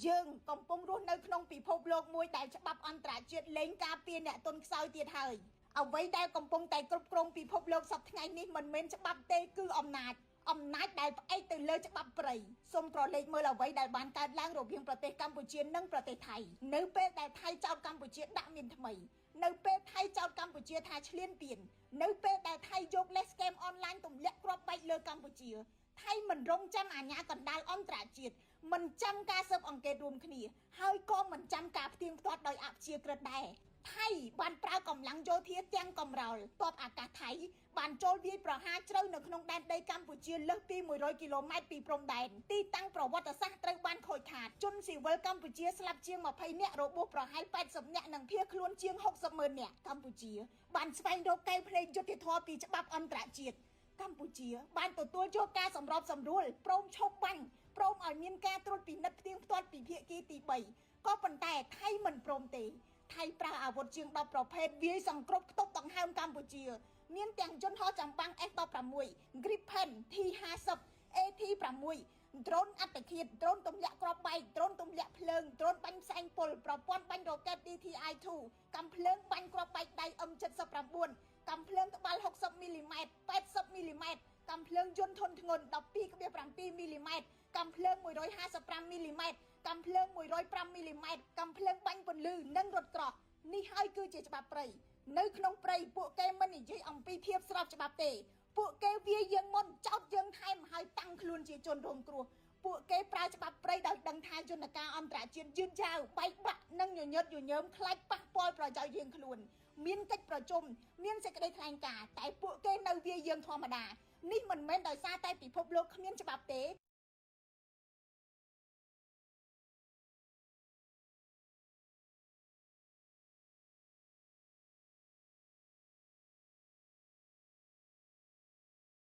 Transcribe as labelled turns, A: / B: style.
A: dươngកំពុងរស់នៅក្នុងពិភពលោកមួយដែលច្បាប់អន្តរជាតិលែងការពារអ្នកទន់ខ្សោយទៀតហើយអ្វីដែលកំពុងតែគ្រប់គ្រងពិភពលោកសប្តាហ៍ថ្ងៃនេះមិនមែនច្បាប់ទេគឺអំណាចដែលផ្អែកទៅលើច្បាប់ព្រៃសូមក្រឡេកមើលអ្វីដែលបានកើតឡើងរវាងប្រទេសកម្ពុជានិងប្រទេសថៃនៅពេលដែលថៃចោទកម្ពុជាដាក់មានថ្មីនៅពេលថៃចោទកម្ពុជាថាឈ្លានពាននៅពេលដែលថៃយកលេសស្កេមអនឡាញទម្លាក់គ្រាប់បែកលើកម្ពុជាថៃមិនរងចាំអាញាកណ្ដាលអន្តរជាតិមិនចាំការស៊ើបអង្កេតរួមគ្នាហើយក៏មិនចាំការផ្ទៀងផ្ទាត់ដោយអព្យាក្រឹតដែរថៃបានប្រើកម្លាំងយោធាទាំងកំរោលទ័ពអាកាសថៃបានចូលវាយប្រហារជ្រៅនៅក្នុងដែនដីកម្ពុជាលើសពី100គីឡូម៉ែត្រពីព្រំដែនទីតាំងប្រវត្តិសាស្ត្រត្រូវបានខូចខាតជនស៊ីវិលកម្ពុជាស្លាប់ជាង20នាក់របួសប្រហែល80នាក់និងភៀសខ្លួនជាង60,000នាក់កម្ពុជាបានស្វែងរកកែវភ្នែកយុត្តិធម៌ពីច្បាប់អន្តរជាតិកម្ពុជាបានទទួលយកការសម្របសម្រួលព្រមឈប់បាញ់ព្រមឲ្យមានការត្រួតពិនិត្យផ្ទៀងផ្ទាត់ពីភាគីទី3ក៏ប៉ុន្តែថៃមិនព្រមទេថៃប្រើអាវុធជាង10ប្រភេទវាយសង្គ្រប់ផ្ទុកដង្ហើមកម្ពុជាមានទាំងយន្តហោះចម្បាំង F16 Gripen T50 AT6 ដ្រូនអត្តឃាតដ្រូនទម្លាក់គ្រាប់បែកដ្រូនទម្លាក់ភ្លើងដ្រូនបាញ់ផ្សែងពុលប្រព័ន្ធបាញ់រ៉ុកែត DTI-2 កាំភ្លើងបាញ់គ្រាប់បែកដៃ M79 កាំភ្លើងត្បាល់60មីលីម៉ែត្រ80មីលីម៉ែត្រកាំភ្លើងយន្តធុនធ្ងន់ 12.7 មីលីម៉ែត្រកាំភ្លើង155មីលីម៉ែត្រកាំភ្លើង105មីលីម៉ែត្រកាំភ្លើងបាញ់ពន្លឺនិងរថក្រោះនេះហើយគឺជាច្បាប់ព្រៃនៅក្នុងព្រៃពួកគេមិននិយាយអំពីភាពស្របច្បាប់ទេពួកគេវាយយើងមុនចោទយើងថែមហើយតាំងខ្លួនជាជនរងគ្រោះពួកគេប្រើច្បាប់ព្រៃដោយដឹងថាយន្តការអន្តរជាតិយឺតយ៉ាវបែកបាក់និងញញើតញញើមខ្លាចប៉ះពាល់ប្រយោជន៍យើងខ្លួនមានកិច្ចប្រជុំមានសេចក្តីថ្លែងការណ៍តែពួកគេនៅវាយយើងធម្មតានេះមិនមែនដោយសារតែពិភពលោកគ្មានច្បាប់ទេ